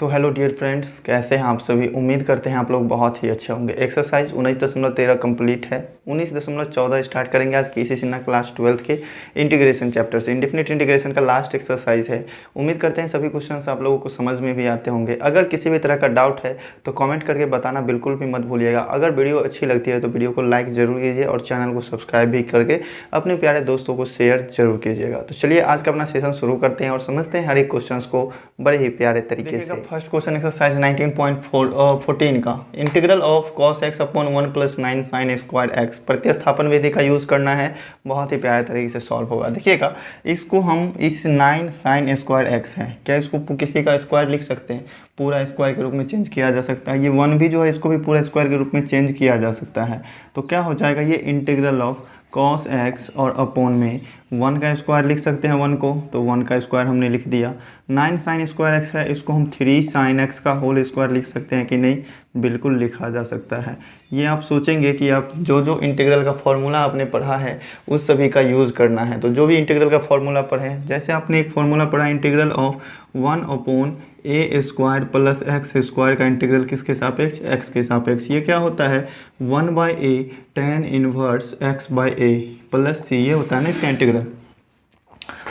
तो hello dear friends, कैसे हैं आप सभी। उम्मीद करते हैं आप लोग बहुत ही अच्छे होंगे। एक्सरसाइज 19.13 कंप्लीट है। 19.14 स्टार्ट करेंगे आज के सिन्हा क्लास 12 के इंटीग्रेशन चैप्टर से। इंडेफिनिट इंटीग्रेशन का लास्ट एक्सरसाइज है। उम्मीद करते हैं सभी क्वेश्चन आप लोगों को समझ में भी आते होंगे। अगर किसी भी तरह का डाउट है तो कॉमेंट करके बताना बिल्कुल भी मत भूलिएगा। अगर वीडियो अच्छी लगती है तो वीडियो को लाइक ज़रूर कीजिए और चैनल को सब्सक्राइब भी करके अपने प्यारे दोस्तों को शेयर जरूर कीजिएगा। तो चलिए आज का अपना सेशन शुरू करते हैं और समझते हैं हर एक क्वेश्चन को बड़े ही प्यारे तरीके से। फर्स्ट क्वेश्चन एक्सरसाइज 19.14 का integral of cos x upon 1 + 9 sin square x प्रतिस्थापन विधि का यूज़ करना है। बहुत ही प्यारे तरीके से सॉल्व होगा। देखिएगा, इसको हम इस 9 sin स्क्वायर x है, क्या इसको किसी का स्क्वायर लिख सकते हैं? पूरा स्क्वायर के रूप में चेंज किया जा सकता है। ये 1 भी जो है इसको भी पूरा स्क्वायर के रूप में चेंज किया जा सकता है। तो क्या हो जाएगा, ये इंटीग्रल ऑफ cos x और अपॉन में 1 का स्क्वायर लिख सकते हैं 1 को, तो 1 का स्क्वायर हमने लिख दिया। 9 sin स्क्वायर x है, इसको हम 3 sin x का होल स्क्वायर लिख सकते हैं कि नहीं? बिल्कुल लिखा जा सकता है। ये आप सोचेंगे कि आप जो इंटीग्रल का फॉर्मूला आपने पढ़ा है उस सभी का यूज़ करना है। तो जो भी इंटीग्रल का फॉर्मूला पढ़े, जैसे आपने एक फॉर्मूला पढ़ा integral of 1 upon a square plus x square का इंटीग्रल किसके सापेक्ष? x के सापेक्ष। ये क्या होता है? 1/a tan inverse x/a plus c, ये होता है ना इसका इंटीग्रल।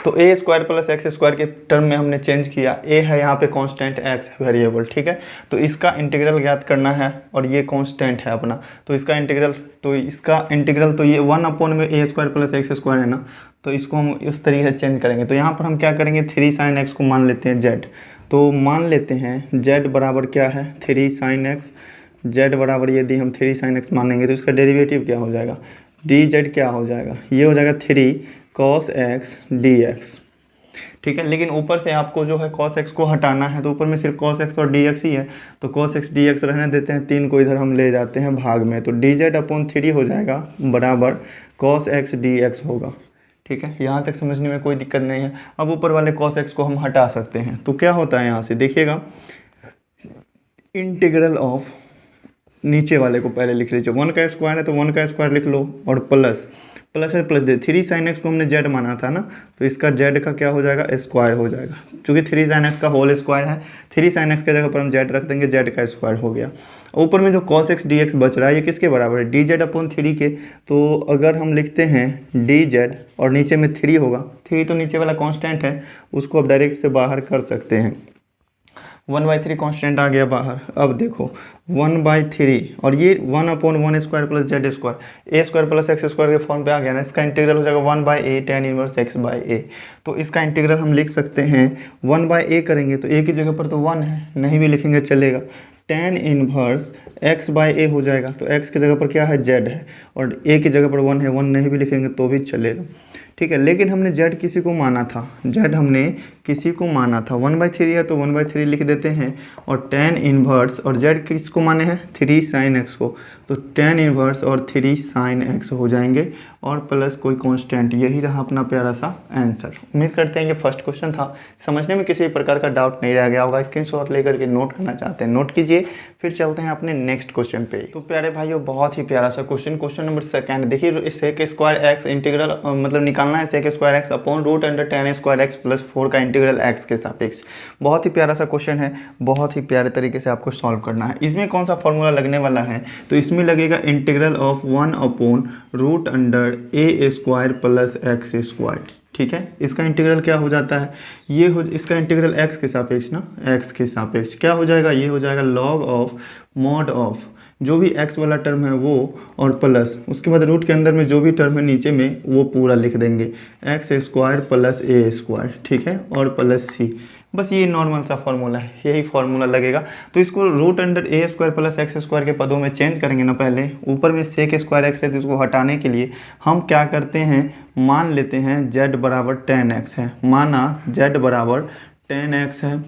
तो a square plus x square के टर्म में हमने चेंज किया। a है यहाँ पे कांस्टेंट, x वेरिएबल, ठीक है। तो इसका इंटीग्रल ज्ञात करना है और ये कांस्टेंट है अपना। तो इसका इंटीग्रल तो ये 1 अपॉन में a square plus x square है ना, तो इसको हम इस तरीके से चेंज करेंगे। तो यहाँ पर हम क्या करेंगे, 3 sin x को मान लेते हैं z। तो मान लेते हैं z बराबर क्या है, 3 sin x। z बराबर यदि हम 3 sin x मानेंगे तो इसका डेरिवेटिव क्या हो जाएगा, dz क्या हो जाएगा, ये हो जाएगा 3 cos x dx, ठीक है। लेकिन ऊपर से आपको जो है cos x को हटाना है, तो ऊपर में सिर्फ cos x और dx ही है, तो cos x dx रहने देते हैं। 3 को इधर हम ले जाते हैं भाग में, तो dz/3 हो जाएगा बराबर cos x dx होगा, ठीक है। यहाँ तक समझने में कोई दिक्कत नहीं है। अब ऊपर वाले cos x को हम हटा सकते हैं, तो क्या होता है यहाँ से देखिएगा, इंटीग्रल ऑफ नीचे वाले को पहले लिख लीजिए। 1 का स्क्वायर है तो 1 का स्क्वायर लिख लो और प्लस है प्लस दे 3 sin x को हमने z माना था ना, तो इसका z का क्या हो जाएगा, स्क्वायर हो जाएगा। चूँकि 3 sin x का होल स्क्वायर है, 3 sin x के जगह पर हम z रख देंगे, z का स्क्वायर हो गया। ऊपर में जो cos x dx बच रहा है ये किसके बराबर है, dz/3 के। तो अगर हम लिखते हैं dz और नीचे में 3 होगा, 3 तो नीचे वाला कांस्टेंट है, उसको अब डायरेक्ट से बाहर कर सकते हैं। 1/3 कांस्टेंट आ गया बाहर। अब देखो 1/3 और ये 1/1 square plus Z square, a square plus x square के फॉर्म पे आ गया ना, इसका इंटीग्रल हो जाएगा 1/a tan इनवर्स x/a। तो इसका इंटीग्रल हम लिख सकते हैं 1/a करेंगे तो a की जगह पर तो 1 है, नहीं भी लिखेंगे चलेगा, tan इनवर्स x/a हो जाएगा। तो x की जगह पर क्या है, z है, और a की जगह पर 1 है, 1 नहीं भी लिखेंगे तो भी चलेगा, ठीक है। लेकिन हमने z किसी को माना था, z हमने किसी को माना था, 1/3 है तो 1/3 लिख देते हैं, और tan इनवर्स, और z किसको माने हैं, 3 sin x को, तो tan इनवर्स और 3 sin x हो जाएंगे, और प्लस कोई कांस्टेंट। यही रहा अपना प्यारा सा आंसर। उम्मीद करते हैं ये फर्स्ट क्वेश्चन था, समझने में किसी प्रकार का डाउट नहीं रह गया होगा। स्क्रीनशॉट लेकर के नोट करना चाहते हैं नोट कीजिए, फिर चलते हैं अपने नेक्स्ट क्वेश्चन पे। तो प्यारे भाइयों, बहुत ही प्यारा सा क्वेश्चन नंबर 2 देखिए। सेक स्क्वायर एक्स इंटीग्रल मतलब निकालना है sec square x upon root under tan square x plus 4 का इंटीग्रल एक्स के सापेक्ष। बहुत ही प्यारा सा क्वेश्चन है, बहुत ही प्यारे तरीके से आपको सॉल्व करना है। इसमें कौन सा फॉर्मूला लगने वाला है, तो इसमें लगेगा integral of 1 upon root under a square plus x square, ठीक है। इसका इंटीग्रल क्या हो जाता है, इसका इंटीग्रल x के सापेक्ष ना, x के सापेक्ष क्या हो जाएगा, ये हो जाएगा log ऑफ मॉड ऑफ जो भी x वाला टर्म है वो, और प्लस उसके बाद रूट के अंदर में जो भी टर्म है नीचे में वो पूरा लिख देंगे, x square plus a square, ठीक है, और प्लस c। बस ये नॉर्मल सा फार्मूला है, यही फार्मूला लगेगा। तो इसको root under a square plus x square के पदों में चेंज करेंगे ना। पहले ऊपर में सेक स्क्वायर एक्स है तो इसको हटाने के लिए हम क्या करते हैं, मान लेते हैं z बराबर tan x है, माना z बराबर tan x है,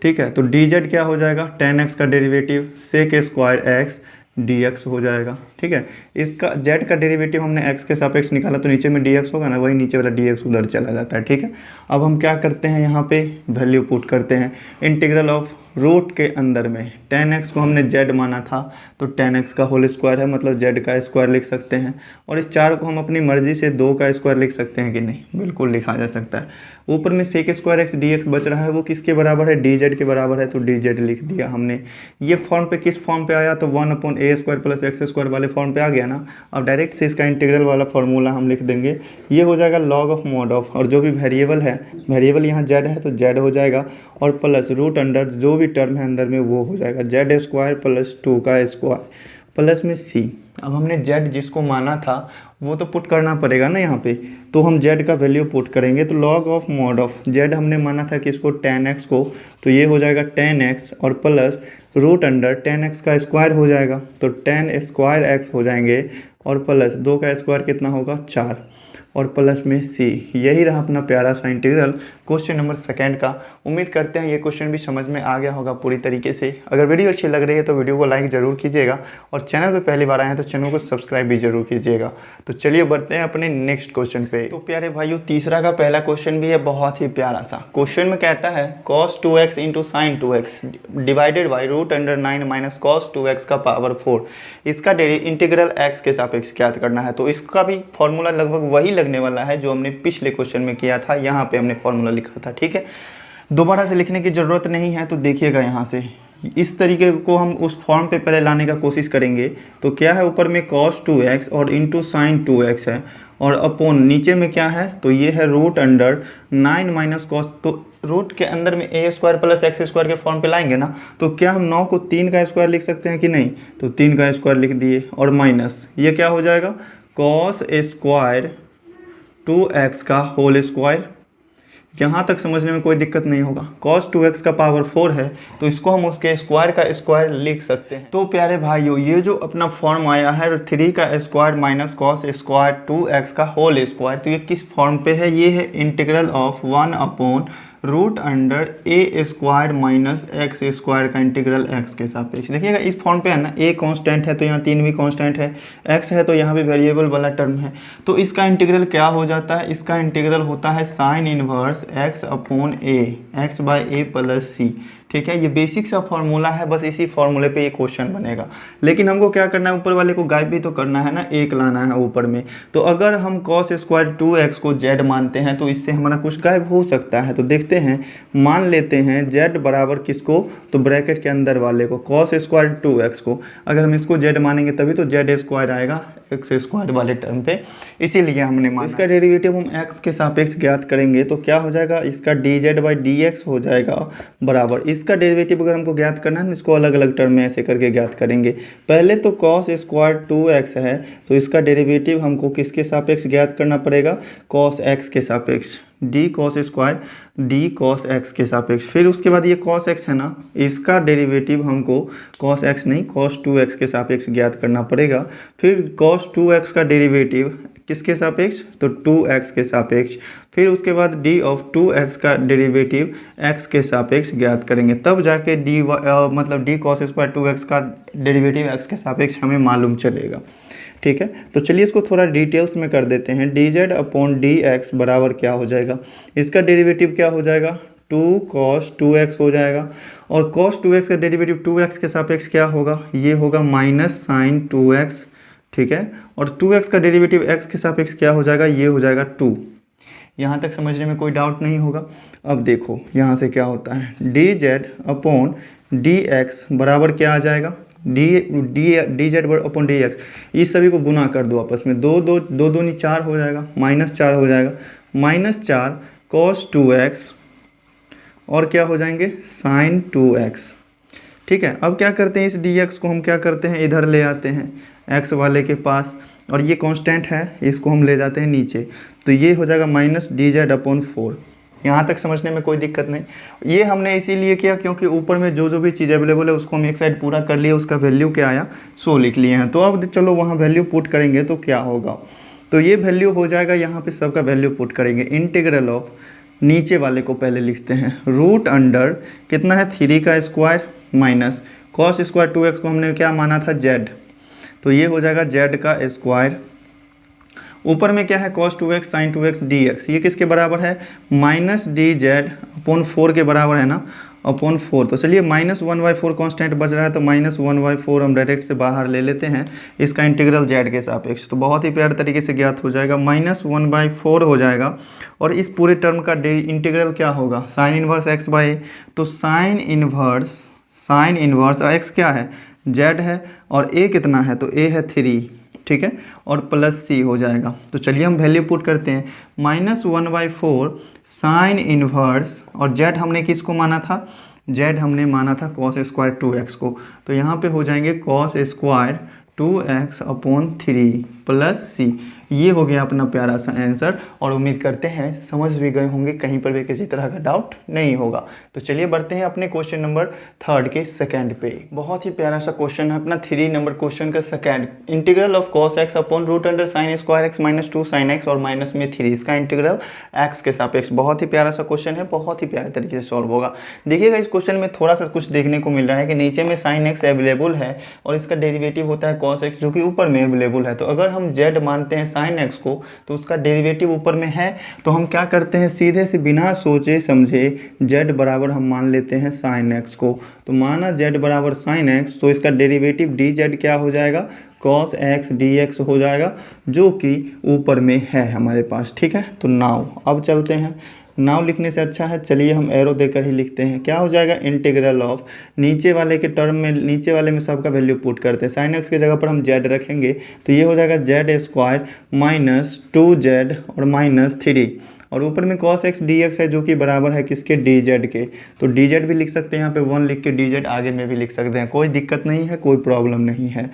ठीक है। तो dz क्या हो जाएगा, tan x का derivative sec square x dx हो जाएगा, ठीक है। इसका z का डेरिवेटिव हमने x के सापेक्ष निकाला तो नीचे में dx होगा ना, वही नीचे वाला dx उधर चला जाता है, ठीक है। अब हम क्या करते हैं, यहाँ पे वैल्यू पुट करते हैं। इंटीग्रल ऑफ रूट के अंदर में tan x को हमने z माना था, तो tan x का होल स्क्वायर है, मतलब z का स्क्वायर लिख सकते हैं। और इस 4 को हम अपनी मर्जी से 2 का स्क्वायर लिख सकते हैं कि नहीं, बिल्कुल लिखा जा सकता है। ऊपर में sec square x d x बच रहा है वो किसके बराबर है, डी जेड के बराबर है, तो डी जेड लिख दिया हमने। ये फॉर्म पे किस फॉर्म पे आया, तो 1/a² प्लस एक्स स्क्वायर वाले फॉर्म पे आ गया ना। अब डायरेक्ट से इसका इंटीग्रल वाला फॉर्मूला हम लिख देंगे, ये हो जाएगा log ऑफ mod ऑफ, और जो भी वेरिएबल है, वेरिएबल यहाँ जेड है तो जेड हो जाएगा, और प्लस रूट अंडर जो भी टर्म है अंदर में वो हो जाएगा जेड स्क्वायर प्लस 2 का स्क्वायर प्लस में सी। अब हमने z जिसको माना था वो तो पुट करना पड़ेगा ना यहाँ पे, तो हम z का वैल्यू पुट करेंगे। तो log of mod of z हमने माना था कि इसको tan x को, तो ये हो जाएगा tan x और plus root under tan x का स्क्वायर हो जाएगा, तो tan स्क्वायर x हो जाएंगे, और प्लस 2 का स्क्वायर कितना होगा 4, और प्लस में c। यही रहा अपना प्यारा सा इंटीग्रल क्वेश्चन नंबर 2 का। उम्मीद करते हैं ये क्वेश्चन भी समझ में आ गया होगा पूरी तरीके से। अगर वीडियो अच्छी लग रही है तो वीडियो को लाइक ज़रूर कीजिएगा, और चैनल पे पहली बार आए हैं तो चैनल को सब्सक्राइब भी जरूर कीजिएगा। तो चलिए बढ़ते हैं अपने नेक्स्ट क्वेश्चन पे। तो प्यारे भाइयों, तीसरा का पहला क्वेश्चन भी है बहुत ही प्यारा सा। क्वेश्चन में कहता है cos 2x into sine 2x divided by root under 9 minus cos 2x का पावर 4, इसका इंटीग्रल x के सापेक्ष ज्ञात करना है। तो इसका भी फॉर्मूला लगभग वही लगने वाला है जो हमने पिछले क्वेश्चन में किया था, यहाँ पे हमने फॉर्मूला लिखा था। ठीक है, दोबारा से लिखने की ज़रूरत नहीं है। तो देखिएगा यहाँ से इस तरीके को हम उस फॉर्म पे पहले लाने का कोशिश करेंगे। तो क्या है, ऊपर में cos 2x और इंटू साइन 2x है, और अपॉन नीचे में क्या है, तो ये है रूट अंडर 9 माइनस cos। तो रूट के अंदर में a square plus x square के फॉर्म पे लाएंगे ना, तो क्या हम 9 को 3 का स्क्वायर लिख सकते हैं कि नहीं, तो 3 का स्क्वायर लिख दिए, और माइनस ये क्या हो जाएगा cos स्क्वायर 2x का होल स्क्वायर। यहाँ तक समझने में कोई दिक्कत नहीं होगा। cos 2x का पावर 4 है तो इसको हम उसके स्क्वायर का स्क्वायर लिख सकते हैं। तो प्यारे भाइयों, ये जो अपना फॉर्म आया है 3 का square minus cos square 2x का होल स्क्वायर, तो ये किस फॉर्म पे है, ये है integral of 1 root under a square minus x square का इंटीग्रल x के सापेक्ष। देखिएगा इस फॉर्म पे है ना, a कांस्टेंट है तो यहाँ 3 भी कांस्टेंट है, x है तो यहाँ भी वेरिएबल वाला टर्म है। तो इसका इंटीग्रल क्या हो जाता है, इसका इंटीग्रल होता है sine inverse x upon a, x by a plus C. ठीक है, ये बेसिक सा फॉर्मूला है, बस इसी फॉर्मूले पे ये क्वेश्चन बनेगा। लेकिन हमको क्या करना है, ऊपर वाले को गायब भी तो करना है ना, 1 लाना है ऊपर में। तो अगर हम cos स्क्वायर 2x को z मानते हैं तो इससे हमारा कुछ गायब हो सकता है। तो देखते हैं, मान लेते हैं z बराबर किसको, तो ब्रैकेट के अंदर वाले को cos स्क्वायर 2x को, अगर हम इसको z मानेंगे तभी तो z स्क्वायर आएगा एक्स स्क्वायर वाले टर्म पे, इसीलिए हमने माना। इसका डेरिवेटिव हम x के सापेक्ष ज्ञात करेंगे तो क्या हो जाएगा, इसका dz बाई dx हो जाएगा बराबर। इसका डेरिवेटिव अगर हमको ज्ञात करना है, इसको अलग अलग टर्म में ऐसे करके ज्ञात करेंगे। पहले तो cos स्क्वायर 2x है तो इसका डेरिवेटिव हमको किसके सापेक्ष ज्ञात करना पड़ेगा, cos x के सापेक्ष, d cos square d cos x के सापेक्ष। फिर उसके बाद ये cos x है ना, इसका डेरिवेटिव हमको cos x नहीं cos 2x के सापेक्ष ज्ञात करना पड़ेगा। फिर cos 2x का डेरिवेटिव किसके सापेक्ष, तो 2x के सापेक्ष। फिर उसके बाद d ऑफ 2x का डेरिवेटिव x के सापेक्ष ज्ञात करेंगे, तब जाके मतलब d cos स्क्वायर 2x का डेरिवेटिव x के सापेक्ष हमें मालूम चलेगा। ठीक है, तो चलिए इसको थोड़ा डिटेल्स में कर देते हैं। dz अपॉन dx बराबर क्या हो जाएगा, इसका डेरिवेटिव क्या हो जाएगा, 2 cos 2x हो जाएगा, और cos 2x का डेरिवेटिव 2x के सापेक्ष क्या होगा, ये होगा माइनस साइन 2x। ठीक है, और 2x का डेरिवेटिव x के सापेक्ष क्या हो जाएगा, ये हो जाएगा 2। यहाँ तक समझने में कोई डाउट नहीं होगा। अब देखो यहाँ से क्या होता है, dz अपॉन dx बराबर क्या आ जाएगा, dz अपॉन dx, इस सभी को गुना कर दो आपस में, 2 दूनी 4 हो जाएगा, -4 हो जाएगा, -4 cos 2x और क्या हो जाएंगे sin 2x। ठीक है, अब क्या करते हैं, इस dx को हम क्या करते हैं, इधर ले आते हैं x वाले के पास, और ये कांस्टेंट है इसको हम ले जाते हैं नीचे, तो ये हो जाएगा माइनस dz अपॉन 4। यहाँ तक समझने में कोई दिक्कत नहीं। ये हमने इसीलिए किया क्योंकि ऊपर में जो भी चीज़ अवेलेबल है उसको हम एक साइड पूरा कर लिए, उसका वैल्यू क्या आया 100 लिख लिए हैं। तो अब चलो वहाँ वैल्यू पुट करेंगे तो क्या होगा, तो ये वैल्यू हो जाएगा, यहाँ पे सबका वैल्यू पुट करेंगे। इंटीग्रल ऑफ नीचे वाले को पहले लिखते हैं, रूट अंडर कितना है 3 का square minus cos square 2x को हमने क्या माना था z, तो ये हो जाएगा z का स्क्वायर। ऊपर में क्या है cos 2x sin 2x dx, ये किसके बराबर है, माइनस dz अपॉन 4 के बराबर है ना। 4। तो चलिए -1/4 कांस्टेंट बच रहा है, तो -1/4 हम डायरेक्ट से बाहर ले लेते हैं, इसका इंटीग्रल जेड के सापेक्ष। तो बहुत ही प्यारे तरीके से ज्ञात हो जाएगा, -1/4 हो जाएगा। और इस पूरे टर्म का इंटीग्रल क्या होगा, साइन इनवर्स x बाई ए। तो साइन इनवर्स x क्या है, z है, और a कितना है, तो a है 3, ठीक है, और प्लस c हो जाएगा। तो चलिए हम वैल्यू पुट करते हैं, -1/4 साइन इनवर्स, और z हमने किसको माना था, z हमने माना था cos स्क्वायर 2x को। तो यहाँ पे हो जाएंगे cos square 2x/3 plus c। ये हो गया अपना प्यारा सा आंसर, और उम्मीद करते हैं समझ भी गए होंगे, कहीं पर भी किसी तरह का डाउट नहीं होगा। तो चलिए बढ़ते हैं अपने क्वेश्चन नंबर 3 के सेकंड पे। बहुत ही प्यारा सा क्वेश्चन है अपना 3 नंबर क्वेश्चन का second. Integral of cos x upon root under sine square x minus 2 sine x और माइनस में 3, इसका इंटीग्रल x के सापेक्ष। बहुत ही प्यारा सा क्वेश्चन है, बहुत ही प्यारे तरीके से सॉल्व होगा। देखिएगा इस क्वेश्चन में थोड़ा सा कुछ देखने को मिल रहा है कि नीचे में साइन x अवेलेबल है और इसका डेरिवेटिव होता है cos x जो कि ऊपर में अवेलेबल है। तो अगर हम z मानते हैं साइन x को, तो उसका डेरिवेटिव ऊपर में है, तो हम क्या करते हैं, सीधे से बिना सोचे समझे z बराबर हम मान लेते हैं साइन x को। तो माना z बराबर साइन x, तो इसका डेरिवेटिव dz क्या हो जाएगा, cos x dx हो जाएगा, जो कि ऊपर में है हमारे पास, ठीक है। तो नाउ अब चलते हैं, नाव लिखने से अच्छा है, चलिए हम एरो देकर ही लिखते हैं। क्या हो जाएगा, इंटीग्रल ऑफ, नीचे वाले के टर्म में, नीचे वाले में सबका वैल्यू पुट करते हैं, साइन एक्स की जगह पर हम जेड रखेंगे, तो ये हो जाएगा जेड स्क्वायर माइनस 2z और माइनस 3, और ऊपर में cos x dx है जो कि बराबर है किसके, dz के। तो dz भी लिख सकते हैं, यहाँ पे 1 लिख के dz आगे में भी लिख सकते हैं, कोई दिक्कत नहीं है, कोई प्रॉब्लम नहीं है।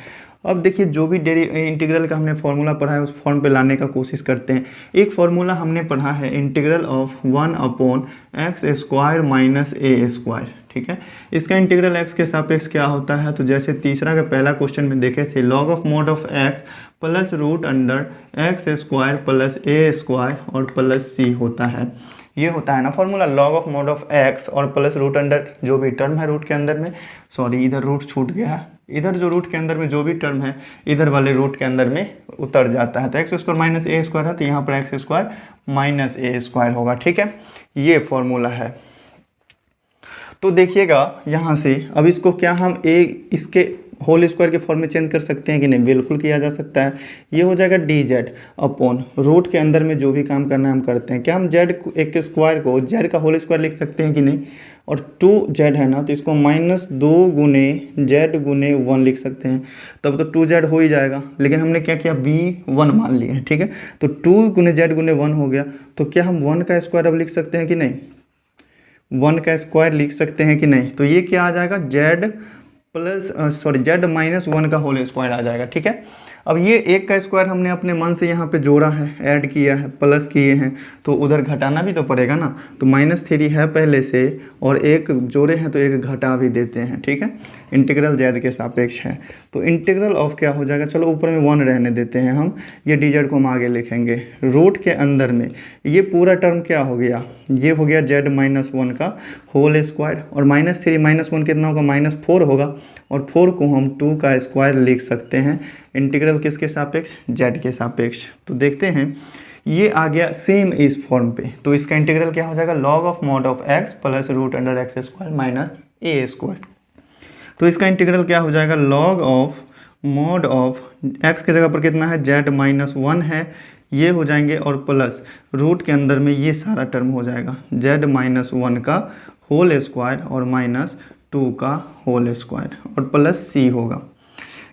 अब देखिए जो भी इंटीग्रल का हमने फार्मूला पढ़ा है उस फॉर्म पे लाने का कोशिश करते हैं। एक फार्मूला हमने पढ़ा है integral of 1/x square minus a square, ठीक है। इसका इंटीग्रल x के सापेक्ष क्या होता है, तो जैसे तीसरा का पहला क्वेश्चन में देखे थे, log of mod of x plus root under x square plus a square और प्लस c होता है। ये होता है ना formula, log of mod of x और प्लस रूट अंडर जो भी टर्म है रूट के अंदर में, सॉरी इधर रूट छूट गया, इधर जो रूट के अंदर में जो भी टर्म है इधर वाले रूट के अंदर में उतर जाता है। तो एक्स स्क्वायर माइनस ए स्क्वायर है, तो यहाँ पर एक्स स्क्वायर माइनस ए स्क्वायर होगा, ठीक है। ये फॉर्मूला है। तो देखिएगा यहाँ से अब इसको क्या हम इसके होल स्क्वायर के फॉर्म में चेंज कर सकते हैं कि नहीं, बिल्कुल किया जा सकता है। ये हो जाएगा dz अपॉन रूट के अंदर में जो भी काम करना है हम करते हैं। क्या हम z एक स्क्वायर को z का होल स्क्वायर लिख सकते हैं कि नहीं, और 2z है ना, तो इसको -2 गुने z गुने 1 लिख सकते हैं, तब तो 2z हो ही जाएगा। लेकिन हमने क्या किया, b1 मान लिया है, ठीक है। तो 2 गुने z गुने 1 हो गया, तो क्या हम 1 का स्क्वायर अब लिख सकते हैं कि नहीं, 1 का स्क्वायर लिख सकते हैं कि नहीं। तो ये क्या आ जाएगा, z माइनस 1 का होल स्क्वायर आ जाएगा, ठीक है। अब ये 1 का स्क्वायर हमने अपने मन से यहाँ पे जोड़ा है, ऐड किया है, प्लस किए हैं, तो उधर घटाना भी तो पड़ेगा ना। तो -3 है पहले से, और 1 जोड़े हैं तो 1 घटा भी देते हैं, ठीक है। इंटीग्रल z के सापेक्ष है, तो इंटीग्रल ऑफ क्या हो जाएगा, चलो ऊपर में 1 रहने देते हैं हम, ये dz को हम आगे लिखेंगे। रूट के अंदर में ये पूरा टर्म क्या हो गया, ये हो गया z-1 का होल स्क्वायर, और -3 -1 कितना होगा, -4 होगा, और 4 को हम 2 का स्क्वायर लिख सकते हैं। इंटीग्रल किसके सापेक्ष, z के सापेक्ष। तो देखते हैं ये आ गया सेम इस फॉर्म पे, तो इसका इंटीग्रल क्या हो जाएगा, log of mod of x plus root under x square minus a square. तो इसका इंटीग्रल क्या हो जाएगा, log of mod of x के जगह पर कितना है, z-1 है, ये हो जाएंगे, और प्लस रूट के अंदर में ये सारा टर्म हो जाएगा, z-1 का होल स्क्वायर और -2 का होल स्क्वायर और प्लस c होगा।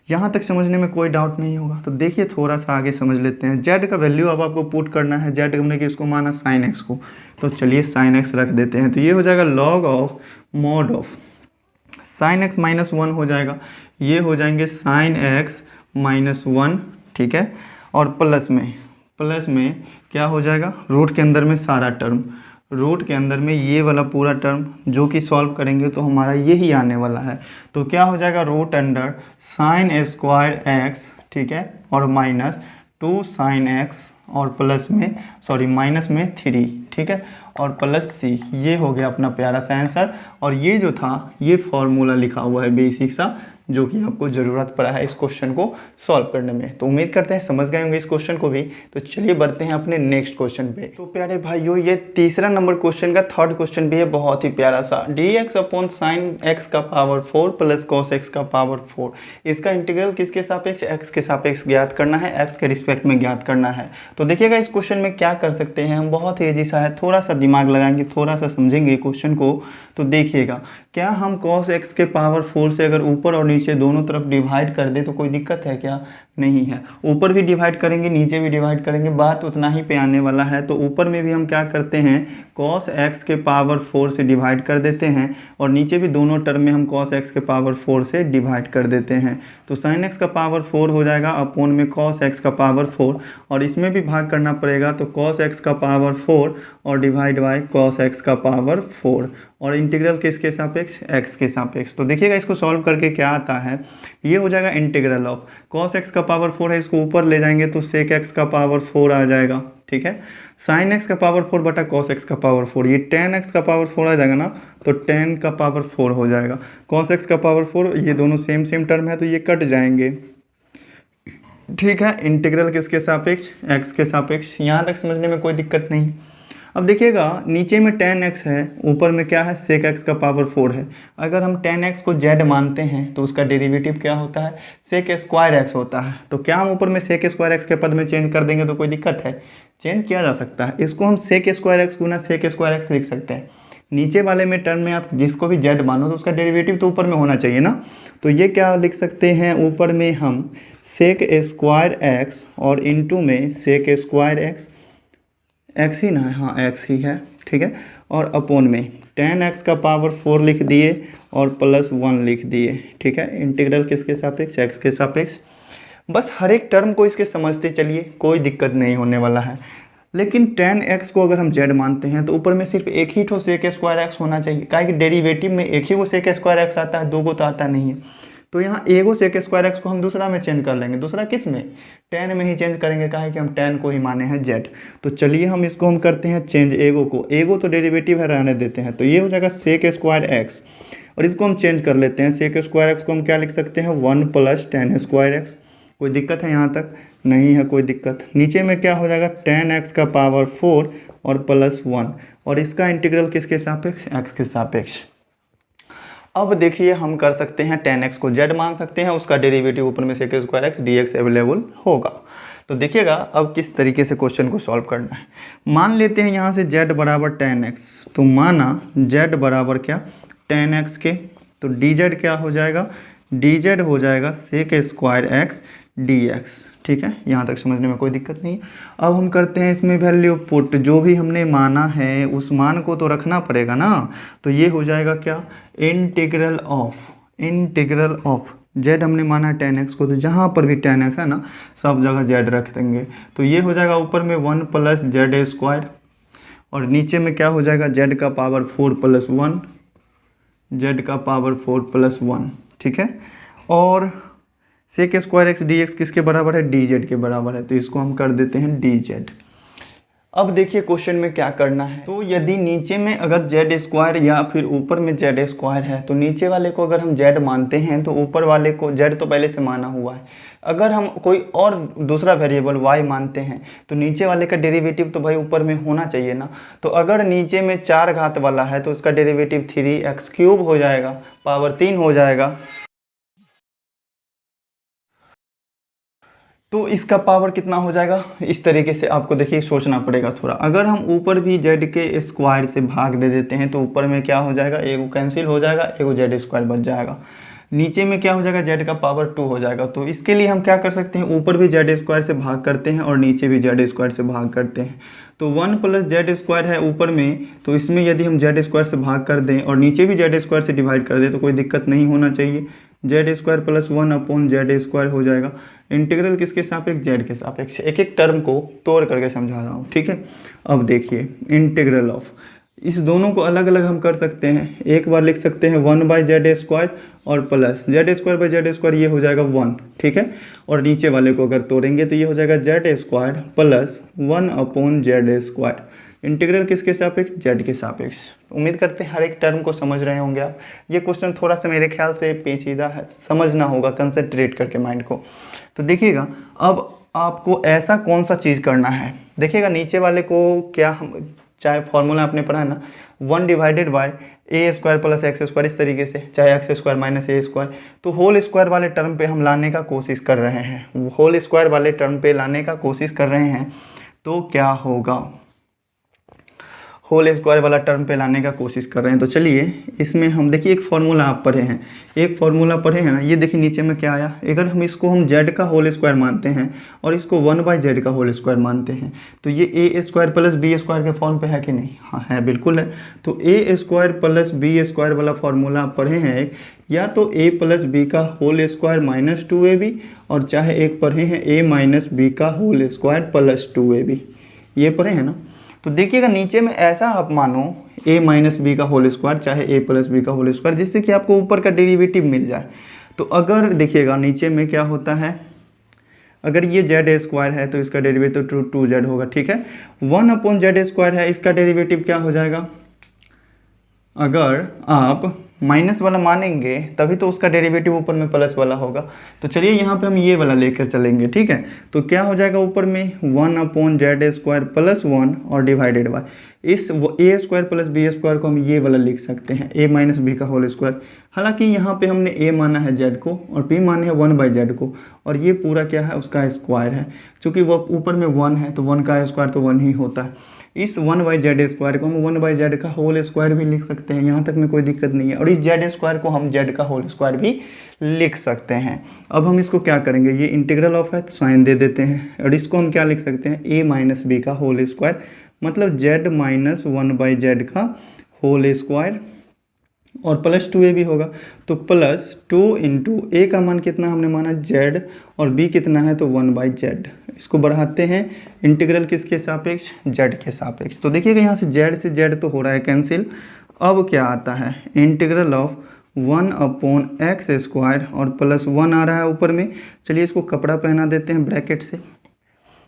यहाँ तक समझने में कोई डाउट नहीं होगा। तो देखिए थोड़ा सा आगे समझ लेते हैं। z का वैल्यू अब आपको पुट करना है, z हमने कि इसको माना साइन x को, तो चलिए साइन x रख देते हैं। तो ये हो जाएगा log of mod of sine x -1 हो जाएगा, ये हो जाएंगे साइन x -1, ठीक है, और प्लस में क्या हो जाएगा, रूट के अंदर में सारा टर्म, रूट के अंदर में ये वाला पूरा टर्म जो कि सॉल्व करेंगे तो हमारा यही आने वाला है। तो क्या हो जाएगा, root under sine square x, ठीक है, और -2 साइन x और माइनस में 3, ठीक है, और प्लस c। ये हो गया अपना प्यारा सा आंसर। और ये जो था ये फॉर्मूला लिखा हुआ है बेसिक सा जो कि आपको ज़रूरत पड़ा है इस क्वेश्चन को सॉल्व करने में। तो उम्मीद करते हैं समझ गए होंगे इस क्वेश्चन को भी। तो चलिए बढ़ते हैं अपने नेक्स्ट क्वेश्चन पे। तो प्यारे भाइयों, ये तीसरा नंबर क्वेश्चन का थर्ड क्वेश्चन भी है बहुत ही प्यारा सा। dx अपॉन साइन एक्स का पावर 4 प्लस कॉस एक्स का पावर 4, इसका इंटीग्रल किसके सापेक्ष, एक्स के सापेक्ष ज्ञात करना है, एक्स के रिस्पेक्ट में ज्ञात करना है। तो देखिएगा इस क्वेश्चन में क्या कर सकते हैं हम, बहुत ही ईजी सा है, थोड़ा सा दिमाग लगाएंगे, थोड़ा सा समझेंगे क्वेश्चन को। तो देखिएगा, क्या हम cos x के पावर 4 से अगर ऊपर और नीचे दोनों तरफ डिवाइड कर दे तो कोई दिक्कत है क्या? नहीं है। ऊपर भी डिवाइड करेंगे, नीचे भी डिवाइड करेंगे, बात उतना ही पे आने वाला है। तो ऊपर में भी हम क्या करते हैं, cos x के पावर 4 से डिवाइड कर देते हैं, और नीचे भी दोनों टर्म में हम cos x के पावर 4 से डिवाइड कर देते हैं। तो sin x का पावर 4 हो जाएगा अपॉन में cos x का पावर 4, और इसमें भी भाग करना पड़ेगा। तो cos x का पावर 4 और डिवाइड बाई cos x का पावर 4, और इंटीग्रल किसके सापेक्ष, x के सापेक्ष। तो देखिएगा इसको सॉल्व करके क्या आता है, ये हो जाएगा इंटीग्रल ऑफ cos x का पावर 4 है, इसको ऊपर ले जाएंगे तो sec x का पावर 4 आ जाएगा, ठीक है। sin x का पावर 4 बटा cos x का पावर 4, ये tan x का पावर 4 आ जाएगा ना, तो tan का पावर 4 हो जाएगा। cos x का पावर 4, ये दोनों सेम टर्म है तो ये कट जाएंगे, ठीक है। इंटीग्रल किसके सापेक्ष, x के सापेक्ष। यहाँ तक समझने में कोई दिक्कत नहीं। अब देखिएगा, नीचे में tan x है, ऊपर में क्या है, sec x का पावर 4 है। अगर हम tan x को z मानते हैं तो उसका डेरिवेटिव क्या होता है, sec स्क्वायर x होता है। तो क्या हम ऊपर में sec स्क्वायर x के पद में चेंज कर देंगे तो कोई दिक्कत है? चेंज किया जा सकता है। इसको हम sec स्क्वायर x गुना sec स्क्वायर x लिख सकते हैं। नीचे वाले में टर्म में आप जिसको भी z मानो तो उसका डेरिवेटिव तो ऊपर में होना चाहिए ना। तो ये क्या लिख सकते हैं, ऊपर में हम sec स्क्वायर x और इंटू में sec स्क्वायर x ही ना है, हाँ x ही है, ठीक है। और अपोन में tan x का पावर 4 लिख दिए और प्लस 1 लिख दिए, ठीक है। इंटीग्रल किसके सापेक्ष, x के सापेक्ष। बस हर एक टर्म को इसके समझते चलिए, कोई दिक्कत नहीं होने वाला है। लेकिन tan x को अगर हम z मानते हैं तो ऊपर में सिर्फ एक ही ठो sec स्क्वायर x होना चाहिए, काहे कि डेरिवेटिव में एक ही वो sec स्क्वायर x आता है, दो को तो आता नहीं है। तो यहाँ एगो sec स्क्वायर x को हम दूसरा में चेंज कर लेंगे, दूसरा किस में, tan में ही चेंज करेंगे, काहे कि हम tan को ही माने हैं z। तो चलिए हम इसको हम करते हैं चेंज, एगो को, एगो तो डेरिवेटिव है रहने देते हैं, तो ये हो जाएगा sec स्क्वायर x, और इसको हम चेंज कर लेते हैं। sec स्क्वायर x को हम क्या लिख सकते हैं, 1 प्लस tan स्क्वायर x। कोई दिक्कत है यहाँ तक? नहीं है कोई दिक्कत। नीचे में क्या हो जाएगा, tan x का पावर 4 और प्लस 1, और इसका इंटीग्रल किसके सापेक्ष, x के सापेक्ष। अब देखिए हम कर सकते हैं tan x को z मान सकते हैं, उसका डेरिवेटिव ऊपर में sec square x dx available होगा। तो देखिएगा अब किस तरीके से क्वेश्चन को सॉल्व करना है। मान लेते हैं यहाँ से z बराबर tan x, तो माना z बराबर क्या, tan x के, तो dz क्या हो जाएगा, dz हो जाएगा sec स्क्वायर x dx, ठीक है। यहाँ तक समझने में कोई दिक्कत नहीं। अब हम करते हैं इसमें वैल्यू पुट, जो भी हमने माना है उस मान को तो रखना पड़ेगा ना। तो ये हो जाएगा क्या, इंटीग्रल ऑफ z हमने माना tan x को, तो जहाँ पर भी tan x है ना सब जगह z रख देंगे। तो ये हो जाएगा ऊपर में 1 प्लस z स्क्वायर, और नीचे में क्या हो जाएगा, z का पावर 4 प्लस 1, z का पावर 4 प्लस 1, ठीक है। और sec स्क्वायर x dx किसके बराबर है, dz के बराबर है, तो इसको हम कर देते हैं dz। अब देखिए क्वेश्चन में क्या करना है। तो यदि नीचे में अगर z स्क्वायर या फिर ऊपर में z स्क्वायर है, तो नीचे वाले को अगर हम z मानते हैं तो ऊपर वाले को z तो पहले से माना हुआ है। अगर हम कोई और दूसरा वेरिएबल y मानते हैं तो नीचे वाले का डेरिवेटिव तो भाई ऊपर में होना चाहिए ना। तो अगर नीचे में 4 घात वाला है तो उसका डेरिवेटिव 3x³ हो जाएगा, पावर 3 हो जाएगा। तो इसका पावर कितना हो जाएगा, इस तरीके से आपको देखिए सोचना पड़ेगा थोड़ा। अगर हम ऊपर भी z के स्क्वायर से भाग दे देते हैं तो ऊपर में क्या हो जाएगा, एगो कैंसिल हो जाएगा, एगो z स्क्वायर बच जाएगा। नीचे में क्या हो जाएगा, z का पावर 2 हो जाएगा। तो इसके लिए हम क्या कर सकते हैं, ऊपर भी z स्क्वायर से भाग करते हैं और नीचे भी z स्क्वायर से भाग करते हैं। तो 1 प्लस z स्क्वायर है ऊपर में, तो इसमें यदि हम z स्क्वायर से भाग कर दें और नीचे भी z स्क्वायर से डिवाइड कर दें तो कोई दिक्कत नहीं होना चाहिए। z square plus 1 upon z square हो जाएगा। इंटीग्रल किसके सापेक्ष, z के सापेक्ष। एक एक टर्म को तोड़ करके समझा रहा हूँ, ठीक है। अब देखिए इंटीग्रल ऑफ, इस दोनों को अलग अलग हम कर सकते हैं। एक बार लिख सकते हैं 1/z स्क्वायर और plus z square by z square, ये हो जाएगा 1, ठीक है। और नीचे वाले को अगर तोड़ेंगे तो ये हो जाएगा z square plus 1 upon z square, integral किसके सापेक्ष, जेड के सापेक्ष। उम्मीद करते हैं हर एक टर्म को समझ रहे होंगे आप। ये क्वेश्चन थोड़ा सा मेरे ख्याल से पेचीदा है, समझना होगा कंसंट्रेट करके माइंड को। तो देखिएगा अब आपको ऐसा कौन सा चीज़ करना है, देखिएगा नीचे वाले को क्या हम, चाहे फॉर्मूला आपने पढ़ा है ना 1 divided by A square plus x square, इस तरीके से, चाहे एक्स स्क्वायर माइनस ए स्क्वायर, तो होल स्क्वायर वाले टर्म पे हम लाने का कोशिश कर रहे हैं, होल स्क्वायर वाले टर्म पे लाने का कोशिश कर रहे हैं। तो क्या होगा, होल स्क्वायर वाला टर्म पे लाने का कोशिश कर रहे हैं। तो चलिए इसमें हम देखिए एक फार्मूला आप पढ़े हैं, एक फार्मूला पढ़े हैं ना, ये देखिए नीचे में क्या आया। अगर हम इसको हम जेड का होल स्क्वायर मानते हैं और इसको 1/z का होल स्क्वायर मानते हैं तो ये ए स्क्वायर प्लस बी स्क्वायर के फॉर्म पे है कि नहीं, हाँ है, बिल्कुल है। तो ए स्क्वायर प्लस बी स्क्वायर वाला फार्मूला आप पढ़े हैं एक, या तो ए प्लस बी का होल स्क्वायर माइनस 2ab, और चाहे एक पढ़े हैं ए माइनस बी का होल स्क्वायर प्लस 2ab, ये पढ़े हैं ना। तो देखिएगा नीचे में ऐसा आप मानो a माइनस बी का होल स्क्वायर चाहे a प्लस बी का होल स्क्वायर, जिससे कि आपको ऊपर का डेरिवेटिव मिल जाए। तो अगर देखिएगा नीचे में क्या होता है, अगर ये जेड स्क्वायर है तो इसका डेरिवेटिव 2z होगा, ठीक है। 1/z स्क्वायर है, इसका डेरिवेटिव क्या हो जाएगा, अगर आप माइनस वाला मानेंगे तभी तो उसका डेरिवेटिव ऊपर में प्लस वाला होगा। तो चलिए यहाँ पे हम ये वाला लेकर चलेंगे, ठीक है। तो क्या हो जाएगा ऊपर में 1/z स्क्वायर प्लस 1 और डिवाइडेड बाय इस ए स्क्वायर प्लस बी स्क्वायर को हम ये वाला लिख सकते हैं ए माइनस बी का होल स्क्वायर। हालांकि यहाँ पे हमने ए माना है जेड को और बी माने है 1/z को, और ये पूरा क्या है उसका स्क्वायर है। चूँकि वो ऊपर में 1 है तो 1 का स्क्वायर तो 1 ही होता है। इस 1/z स्क्वायर को हम 1/z का होल स्क्वायर भी लिख सकते हैं, यहाँ तक में कोई दिक्कत नहीं है। और इस z स्क्वायर को हम z का होल स्क्वायर भी लिख सकते हैं। अब हम इसको क्या करेंगे, ये इंटीग्रल ऑफ है तो साइन दे देते हैं, और इसको हम क्या लिख सकते हैं a माइनस बी का होल स्क्वायर, मतलब z माइनस 1/z का होल स्क्वायर और प्लस 2ab होगा। तो प्लस 2 इंटू ए का मान कितना हमने माना z, और b कितना है तो 1/z। इसको बढ़ाते हैं, इंटीग्रल किसके सापेक्ष, z के सापेक्ष। तो देखिएगा यहाँ से z तो हो रहा है कैंसिल। अब क्या आता है, इंटीग्रल ऑफ 1/x स्क्वायर और प्लस 1 आ रहा है ऊपर में। चलिए इसको कपड़ा पहना देते हैं ब्रैकेट से,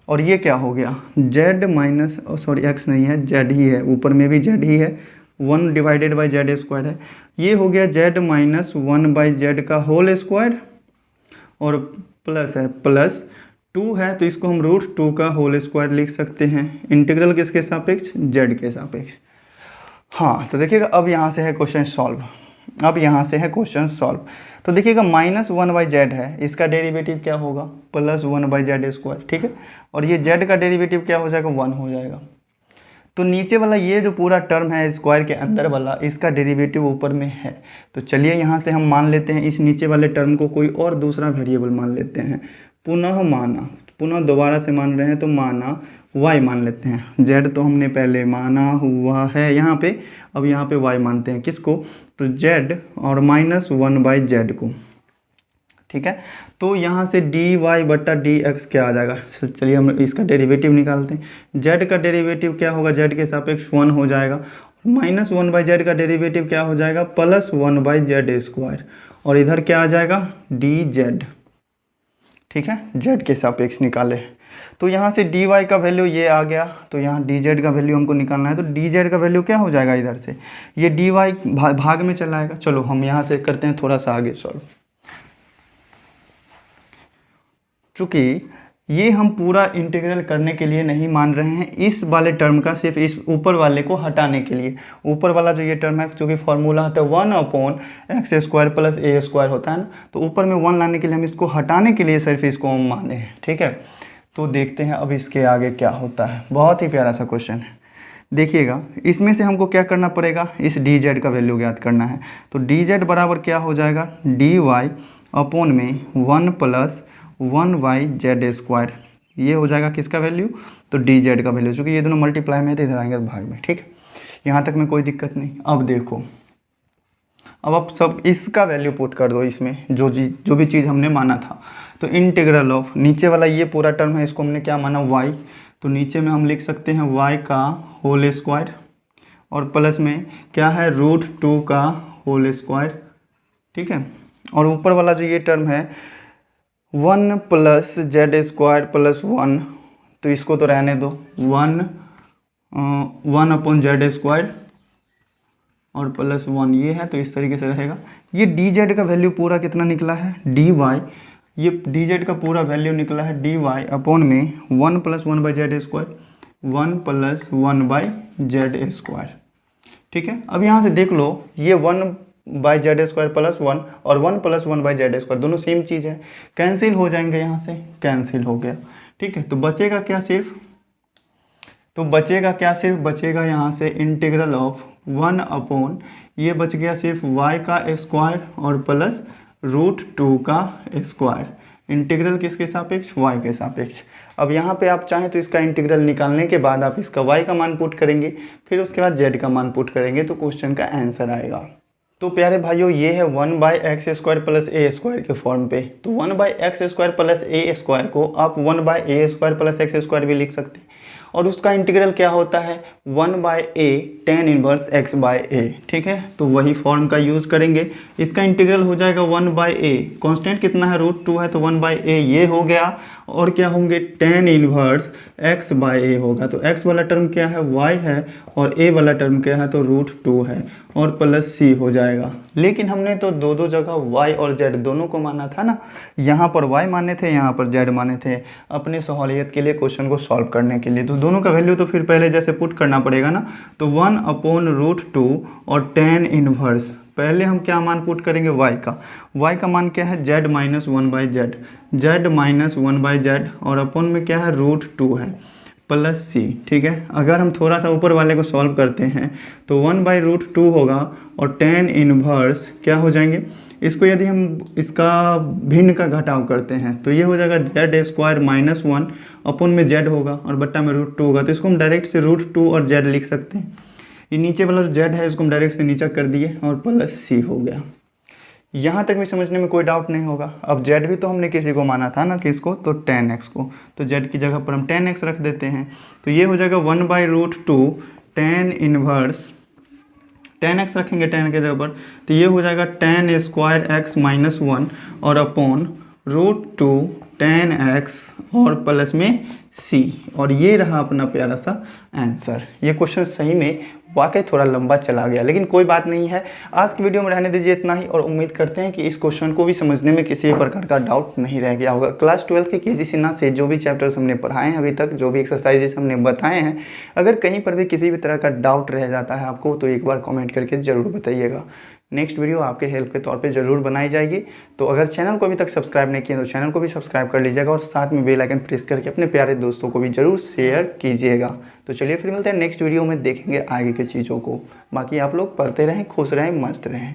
और ये क्या हो गया z माइनस, सॉरी x नहीं है z ही है, ऊपर में भी z ही है, 1 डिवाइडेड बाई जेड स्क्वायर है। ये हो गया z माइनस 1/z का होल स्क्वायर, और प्लस है प्लस 2 है तो इसको हम √2 का होल स्क्वायर लिख सकते हैं। इंटीग्रल किसके सापेक्ष, z के सापेक्ष। हाँ तो देखिएगा अब यहाँ से है क्वेश्चन सॉल्व, अब यहाँ से है क्वेश्चन सॉल्व। तो देखिएगा -1/z है, इसका डेरिवेटिव क्या होगा, प्लस 1/z स्क्वायर, ठीक है। और ये z का डेरिवेटिव क्या हो जाएगा, 1 हो जाएगा। तो नीचे वाला ये जो पूरा टर्म है स्क्वायर के अंदर वाला, इसका डेरिवेटिव ऊपर में है। तो चलिए यहाँ से हम मान लेते हैं इस नीचे वाले टर्म को कोई और दूसरा वेरिएबल मान लेते हैं। पुनः दोबारा से मान रहे हैं तो माना y मान लेते हैं। z तो हमने पहले माना हुआ है यहाँ पे, अब यहाँ पे y मानते हैं, किसको, तो z और -1/z को, ठीक है। तो यहाँ से dy/dx क्या आ जाएगा, चलिए हम इसका डेरिवेटिव निकालते हैं। z का डेरिवेटिव क्या होगा, z के सापेक्ष 1 हो जाएगा, -1/z का डेरिवेटिव क्या हो जाएगा, प्लस 1/z स्क्वायर, और इधर क्या आ जाएगा dz, ठीक है, z के सापेक्ष निकाले। तो यहाँ से dy का वैल्यू ये आ गया, तो यहाँ dz का वैल्यू हमको निकालना है। तो dz का वैल्यू क्या हो जाएगा, इधर से ये dy भाग में चला आएगा। चलो हम यहाँ से करते हैं थोड़ा सा आगे सॉल्व। चूँकि ये हम पूरा इंटीग्रल करने के लिए नहीं मान रहे हैं, इस वाले टर्म का सिर्फ इस ऊपर वाले को हटाने के लिए। ऊपर वाला जो ये टर्म है, चूँकि फॉर्मूला होता है 1/x square plus a square होता है ना, तो ऊपर में 1 लाने के लिए हम इसको हटाने के लिए सिर्फ इसको हम माने हैं, ठीक है। तो देखते हैं अब इसके आगे क्या होता है। बहुत ही प्यारा सा क्वेश्चन है, देखिएगा इसमें से हमको क्या करना पड़ेगा, इस dz का वैल्यू ज्ञात करना है। तो dz बराबर क्या हो जाएगा, dy/1 प्लस 1/z स्क्वायर, ये हो जाएगा किसका वैल्यू, तो dz का वैल्यू। चूँकि ये दोनों मल्टीप्लाई में तो इधर आएंगे भाग में, ठीक है। यहाँ तक में कोई दिक्कत नहीं। अब देखो, अब आप सब इसका वैल्यू पुट कर दो इसमें, जो भी चीज़ हमने माना था। तो इंटीग्रल ऑफ नीचे वाला ये पूरा टर्म है, इसको हमने क्या माना y, तो नीचे में हम लिख सकते हैं y का होल स्क्वायर, और प्लस में क्या है √2 का होल स्क्वायर, ठीक है। और ऊपर वाला जो ये टर्म है 1 प्लस z स्क्वायर प्लस 1, तो इसको तो रहने दो, 1 1 अपॉन जेड स्क्वायर और प्लस 1 ये है, तो इस तरीके से रहेगा। ये डी जेड का वैल्यू पूरा कितना निकला है, डी वाई, ये डी जेड का पूरा वैल्यू निकला है डी वाई अपॉन में 1 + 1 by Z square, 1 + 1 by Z square. ठीक है, अब यहाँ से देख लो, ये 1 बाई जेड स्क्वायर + 1 और 1 + 1 बाई जेड स्क्वायर दोनों सेम चीज़ है, कैंसिल हो जाएंगे, यहाँ से कैंसिल हो गया। ठीक है, तो बचेगा क्या, सिर्फ बचेगा यहाँ से इंटीग्रल ऑफ 1 अपॉन, ये बच गया सिर्फ y का स्क्वायर और प्लस √2 का स्क्वायर। इंटीग्रल किसके सापेक्ष, y के सापेक्ष। अब यहाँ पे आप चाहें तो इसका इंटीग्रल निकालने के बाद आप इसका y का मान पुट करेंगे, फिर उसके बाद z का मान पुट करेंगे, तो क्वेश्चन का आंसर आएगा। तो प्यारे भाइयों, ये है 1/x² + a² के फॉर्म पे। तो 1/x² + a² को आप 1/a² + x² भी लिख सकते हैं, और उसका इंटीग्रल क्या होता है, 1/a tan इनवर्स x/a। ठीक है, तो वही फॉर्म का यूज़ करेंगे। इसका इंटीग्रल हो जाएगा 1/a, कांस्टेंट कितना है, √2 है, तो 1/a ये हो गया, और क्या होंगे, tan इनवर्स x/a होगा। तो x वाला टर्म क्या है, y है, और a वाला टर्म क्या है, तो √2 है, और प्लस c हो जाएगा। लेकिन हमने तो दो जगह y और z दोनों को माना था ना, यहाँ पर y माने थे, यहाँ पर z माने थे, अपने सहूलियत के लिए, क्वेश्चन को सॉल्व करने के लिए। तो दोनों का वैल्यू तो फिर पहले जैसे पुट करना पड़ेगा ना, तो 1 अपॉन √2 और tan इनवर्स, पहले हम क्या मान पुट करेंगे, y का मान क्या है, z - 1/z, और अपॉन में क्या है, √2 है, प्लस c। ठीक है, अगर हम थोड़ा सा ऊपर वाले को सॉल्व करते हैं तो 1/√2 होगा, और tan इनवर्स क्या हो जाएंगे, इसको यदि हम इसका भिन्न का घटाव करते हैं तो ये हो जाएगा z² - 1 अपॉन में z होगा, और बट्टा में √2 होगा। तो इसको हम डायरेक्ट से √2 और z लिख सकते हैं। ये नीचे वाला जो z है इसको हम डायरेक्ट से नीचा कर दिए, और प्लस c हो गया। यहाँ तक भी समझने में कोई डाउट नहीं होगा। अब z भी तो हमने किसी को माना था ना, किसको, तो tan x को, तो z की जगह पर हम tan x रख देते हैं। तो ये हो जाएगा 1/√2 tan इनवर्स, tan x रखेंगे tan के जगह पर, तो ये हो जाएगा tan² x - 1 और अपॉन √2 tan x और प्लस में c, और ये रहा अपना प्यारा सा आंसर। ये क्वेश्चन सही में वाकई थोड़ा लंबा चला गया, लेकिन कोई बात नहीं है। आज की वीडियो में रहने दीजिए इतना ही, और उम्मीद करते हैं कि इस क्वेश्चन को भी समझने में किसी भी प्रकार का डाउट नहीं रह गया होगा। क्लास 12 के केजी सिन्हा से जो भी चैप्टर्स हमने पढ़ाए हैं अभी तक, जो भी एक्सरसाइजेस हमने बताए हैं, अगर कहीं पर भी किसी भी तरह का डाउट रह जाता है आपको, तो एक बार कमेंट करके ज़रूर बताइएगा। नेक्स्ट वीडियो आपके हेल्प के तौर पे ज़रूर बनाई जाएगी। तो अगर चैनल को अभी तक सब्सक्राइब नहीं किया तो चैनल को भी सब्सक्राइब कर लीजिएगा, और साथ में बेल आइकन प्रेस करके अपने प्यारे दोस्तों को भी ज़रूर शेयर कीजिएगा। तो चलिए फिर मिलते हैं नेक्स्ट वीडियो में, देखेंगे आगे की चीज़ों को। बाकी आप लोग पढ़ते रहें, खुश रहें, मस्त रहें।